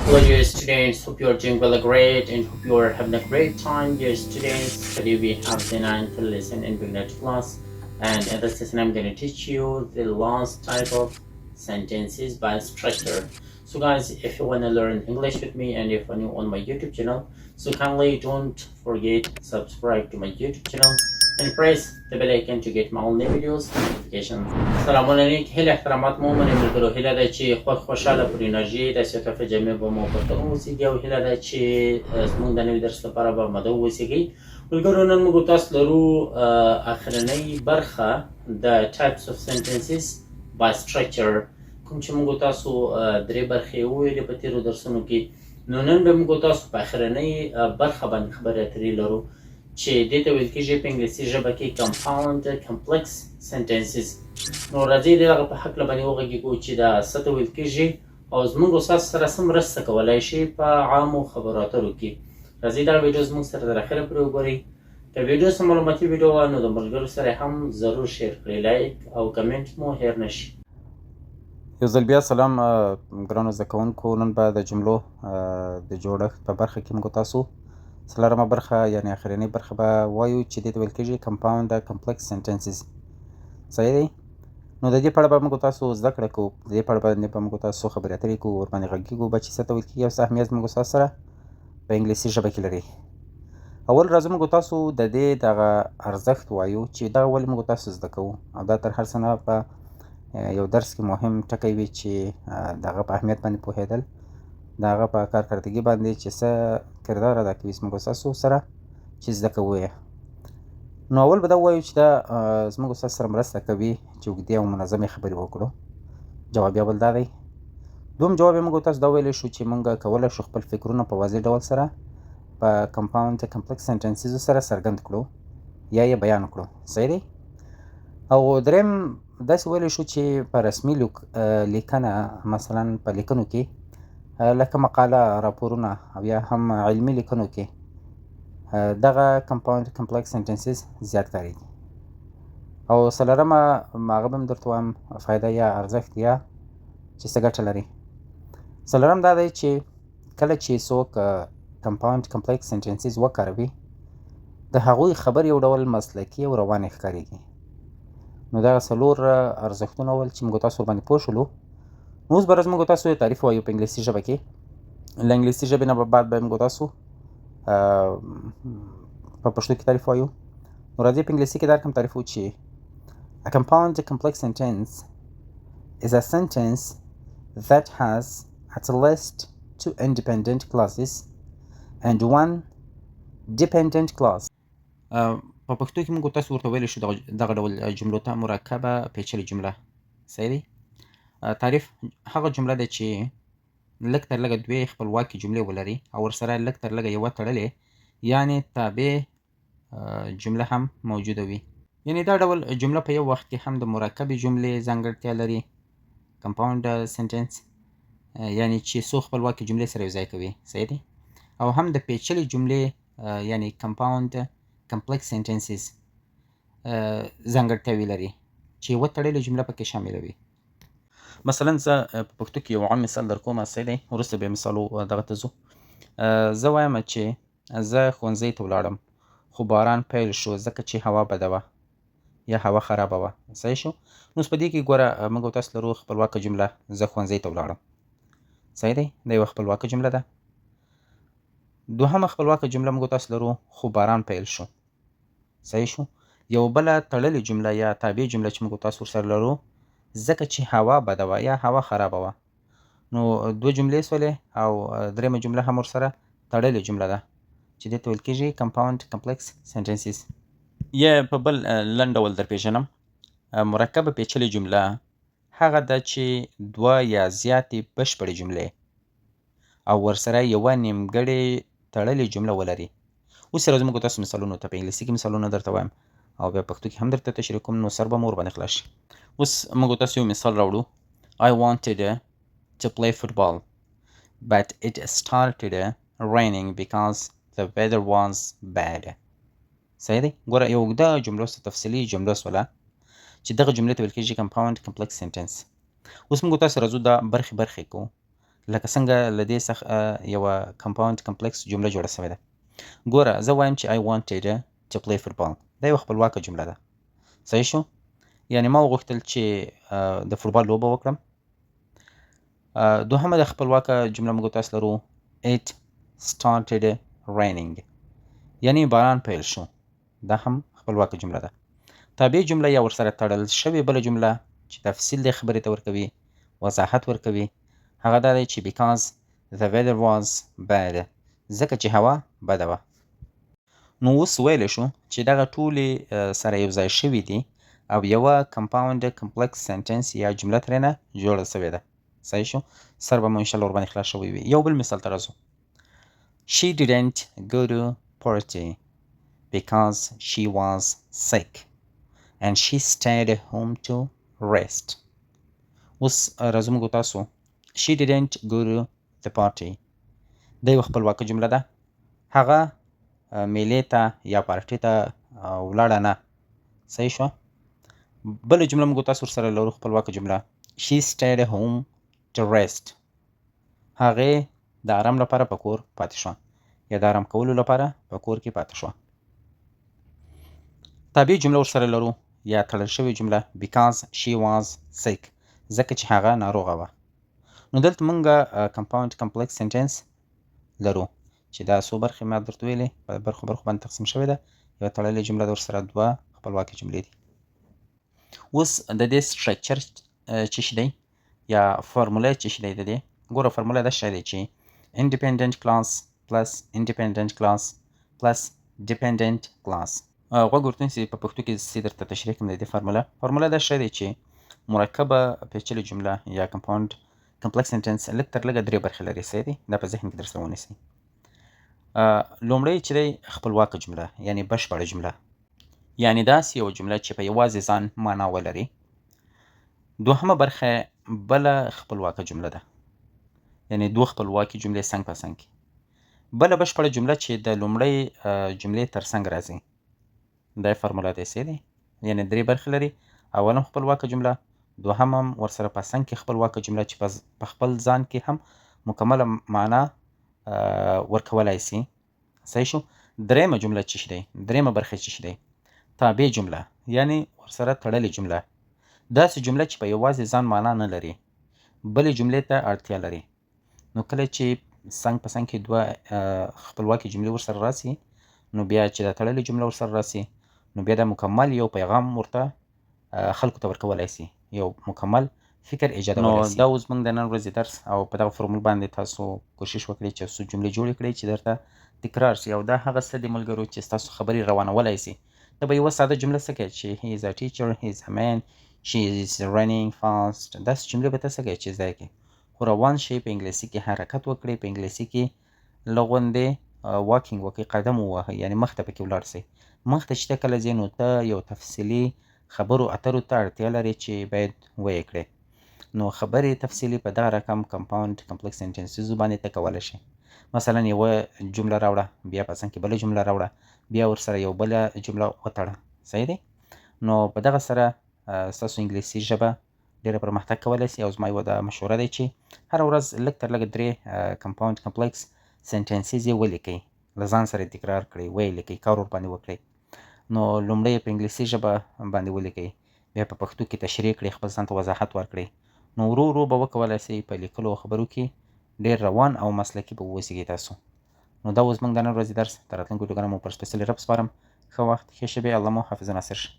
Hello, dear students. Hope you're doing well, great, and hope you're having a great time, dear students. Today we have the ninth lesson in beginner class, and in this lesson, I'm going to teach you the last type of sentences by structure. So, guys, if you want to learn English with me, and if you're new on my YouTube channel, so kindly don't forget subscribe to my YouTube channel and press the bell icon to get my all new videos notifications. سلامونه نیک هیله احترامات مو منې ملګرو هیله ده چې خوشحاله پر انرژي د سیاطف جامع به مو پرته اوسیږي او هیله ده چې زموږ د نوي درس لپاره به مده اوسیږي ملګرو نن موږ تاسو لرو اخرنۍ برخه د types of sentences by structure کوم چې موږ تاسو درې برخې وویلې په تیرو درسونو کې نو نن به موږ تاسو په اخرنۍ برخه باندې خبرې اترې لرو چې دې ته ویل کېږي په انګلیسي ژبه کې compound complex sentences نو راځئ د دغه په هکله باندې وغږیږو چې دا څه ته ویل کېږي او زموږ استاد سره څه مرسته کولی شي په عامو خبرو اترو کې راځئ دا ویډیو زموږ سره تر اخره پورې وګورئ که ویډیو څه معلوماتي ویډیو وه نو د ملګرو سره هم ضرور شیر کړئ لایک او کمنټ مو هیر نه شي یو ځل بیا سلام ګرانو زده کوونکو نن به د جملو د جوړښت په برخه کې موږ تاسو څلورمه برخه یعنې اخرنۍ برخه به وایو چې دې ته ویل کېږي compound complex sentences صحیح دی نو د دې په اړه به موږ تاسو زده کړه کوو د دې په اړه باندې به موږ تاسو خبرې اترې کوو ورباندې غږیږو به چې څه ته ویل کېږي او څه اهمیت موږ ستاسو سره په انګلیسي ژبه کې لري اول راځو موږ تاسو د دې دغه ارزښت وایو چې دغه ولې موږ تاسو زده کوو او دا تر هر څه نه په یو درس کې مهم ټکی وي چې دغه په اهمیت باندې پوهېدل د هغه په کارکردګي باندې چې څه کردار ادا کوي زموږ ستاسو سره چې زده کوو یې نو اول به دا ووایو چې دا زموږ ستاسو سره مرسته کوي چې اوږدې او منظمې خبرې وکړو جواب یې بل دا دی دوم جواب یې موږ تاسو دا ویلی شو چې موږ کولی شو خپل فکرونه په واضح ډول سره په compound complex sentences سره څرګند کړو یا یې بیان کړو صحیح دی او دریم داسې ویلی شو چې په رسمي لیکنه مثلا په لیکنو کې لکه مقاله راپورونه او یا هم علمي لیکنو کې دغه compound complex sentences زیات کاریږي او څلورمه هغه به هم درته وایم فایده یا ارزښت یا چې څه ګټه لري څلورم دا دی چې کله چې څوک compound complex sentences وکاروي د هغوی خبر یو ډول مسلکي او روانې ښکارېږي نو دغه څلور ارزښتونه ول چې موږ تاسو ورباندې پوه شولو نو اوس به موږ تاسو یې تعریف وایو په انګلیسي ژبه کې له انګلیسي ژبې نه بعد به موږ تاسو په پښتو کې تعریف وایو نو راځئ په انګلیسي کې دا رقم تعریف وکړو چې a compound complex sentence is a sentence that has at least two independent clauses and one dependent clause په پښتو کې موږ تاسو ورته ویلی شو دغه ډول جملو ته مرکبه پیچلې جمله صحیح دی تعریف هغه جمله ده چې لږ تر لږه دوې خپلواکې جملې ولري او ورسره لږ تر لږه یوه تړلې یعنې تابع جمله هم موجوده وي یعنې دا ډول جمله په یو وخت کې هم د مرکبې جملې ځانګړتیا لري compound sentence یعنې چې څو خپلواکې جملې سره یو ځای کوي صحیح دی او هم د پیچلې جملې یعنې compound complex sentences ځانګړتیاوې لري چې یوه تړلې جمله پکې شامله وي مثلا زه په پښتو کې یو عام مثال در کوم صحیح دی وروسته بیا مثالو دغه ته ځو زه وایم چې زه ښوونځي ته ولاړم خو باران پیل شو ځکه چې هوا بده وه یا هوا خرابه وه صحیح شو نو اوس په دې کې ګوره موږ تاسو لرو خپلواکه جمله زه ښوونځي ته ولاړم صحیح دی دا یوه خپلواکه جمله ده دوهمه خپلواکه جمله موږ تاسو لرو خو باران پیل شو صحیح شو یو بله تړلې جمله یا تابع جمله چې موږ تاسو ورسره لرو ځکه چې هوا بده وه یا هوا خرابه وه نو دوه جملې سولې او درېیمه جمله هم ورسره تړلې جمله ده چې دې ته ویل کېږي compound complex sentences یا په بل لنډ ډول در پېژنم مرکبه پیچلې جمله هغه ده چې دوه یا زیاتې بشپړې جملې او ورسره یوه نیمګړې تړلې جمله ولري اوس راځو موږ تاسو مثالونو ته په انګلیسي کې مثالونه درته وایم او بیا پښتو کې هم درته تشریح کوم نو سر به مو ورباندې خلاص شي اوس موږ تاسو یو مثال راوړو I wanted to play football but it started raining because the weather was bad صحیح دی ګوره یو اوږده جمله سته تفصیلي جمله سوله چې دغه جملې ته ویل کېږي compound complex sentence اوس موږ تاسو راځو دا برخې کوو لکه څنګه له دې څخه یوه کمپاوند کمپلیکس جمله جوړه سوې ده. ګوره زه وایم چې I wanted to play football. دا یوه خپلواکه جمله ده. صحیح شو؟ یعنې ما وغوښتل چې د فوټبال لوبه وکړم. دوهمه د خپلواکه جمله موږ تاسو لرو It started raining. یعنې باران پیل شو. دا هم خپلواکه جمله ده. تابع جمله یا ورسره تړل شوې بله جمله چې تفصیل د خبرې ته ورکوي، وضاحت ورکوي، هغه دا دی چې because the weather was bad. ځکه چې هوا بده وه. نو اوس ویلی شو چې دغه ټولې سره یو ځای شوي دي او یوه کمپاوند کمپلیکس سنټنس یا جمله ترېنه جوړه سوې ده. صحیح شو؟ سر به مو انشاءالله ورباندې خلاص شوی وي. یو بل مثال ته راځو. She didn't go to party because she was sick and she stayed home to rest. اوس راځو موږ تاسو. She didn't go to the party. دا یوه خپلواکه جمله ده. هغه میلې ته یا پارټي ته ولاړه نه. صحیح شوه؟ بله جمله موږ تاسو ورسره لرو خپلواکه جمله. She stayed home to rest. هغې د آرام لپاره په کور پاتې شوه یا د آرام کولو لپاره په کور کې پاتې شوه. تابع جمله ورسره لرو یا تړل شوې جمله because she was sick. ځکه چې هغه ناروغه وه. نو دلته موږ کمپاوند کمپلیکس سنټنس لرو چې دا څو برخې ما درته ویلې په برخو باندې تقسیم شوې ده. یوه تړلې جمله ده ورسره دوه خپلواکې جملې دي. اوس د دې سټرکچر څه شی دی یا فارموله څه شی دی د دې؟ ګوره فارموله دا شی دی چې independent class plus independent class plus dependent class. غوږ ورته نیسئ په پښتو کې زه درته تشریح کوم د دې فارموله. فارموله دا شی دی چې مرکبه پیچلې جمله یا کمپاوند کمپلیکس سنټنس لږ تر لږه درې برخې لري. صحیح دی؟ دا په ذهن کې درسره ونیسئ. لومړی چې دی خپلواکه جمله یعنې بشپړه جمله، یعنې داسې یوه جمله چې په یوازې ځان معنا ولري. دوهمه برخه بله خپلواکه جمله ده، یعنې دوه خپلواکې جملې څنګ په څنګ کې. بله بشپړه جمله چې د لومړۍ جملې تر څنګ راځي. دا یې فارموله داسې دی، یعنې درې برخې لري. اول هم خپلواکه جمله، دوهم هم ورسره په څنګ کې خپلواکه جمله چې په خپل ځان کې هم مکمله معنا ورکولی سي. صحیح شو؟ درېیمه جمله څه شی دی؟ درېیمه برخه څه شی دی؟ تابع جمله، یعنې ورسره تړلې جمله. داسې جمله چې په یوازې ځان معنا نه لري، بلې جملې ته اړتیا لري. نو کله چې څنګ په څنګ کې دوه خپلواکې جملې ورسره راسي، نو بیا چې دا تړلې جمله ورسره راسي، نو بیا دا مکمل یو پیغام ورته خلکو ته ورکولی سي، یو مکمل فکر ایجادولی سي. نو دا اوس موږ د نن ورځې درس او په دغه فورمول باندې تاسو کوشش وکړئ چې څو جملې جوړې کړئ چې درته تکرار سي. او دا هغه څه دي ملګرو چې ستاسو خبرې روانولی سي. ته به یوه ساده جمله څه کوې چې he is a teacher, he is a man, she is running fast. داسې جملې به ته څه کوې چې ځای کې. خو روان شئ، په انګلیسي کې حرکت وکړئ، په انګلیسي کې لغوندې واکینګ وکړئ، قدم ووهئ، یعنې مخ ته پکې ولاړ سئ. مخ ته چې ته کله ځې نو ته یو تفصیلي خبرو اترو ته اړتیا لري چې باید ویې کړې. نو خبرې تفصیلي په دغه رقم کمپاوند کمپلیکس سنټنسیزو باندې ته کولی شې. مثلا یوه جمله راوړه، بیا په څنګ کې بله جمله راوړه، بیا ورسره یو بله جمله وتړه. صحیح دی؟ نو په دغه سره ستاسو انګلیسي ژبه ډېره پرمختګ کولی سي. او زما یوه دا مشوره دی چې هره ورځ لږ تر لږه درې کمپاوند کمپلیکس سنټنسیز یې ولیکئ، له ځان سره یې تکرار کړئ، ویې لیکئ، کار ورباندې وکړئ. نو لومړی په انګلیسي ژبه باندې ولیکئ، بیا په پښتو کې تشریح کړئ، خپل ځان ته وضاحت ورکړئ. نو ورو ورو به وکولی سئ په لیکلو او خبرو کې ډېر روان او مسلکي به واوسیږئ تاسو. نو دا اوس موږ د نن ورځې درس تر راتلونکو ویډیوګانو مو پر سپېڅلي رب سپارم. ښه وخت، ښې شېبې. الله مو حافظ ناصر شه.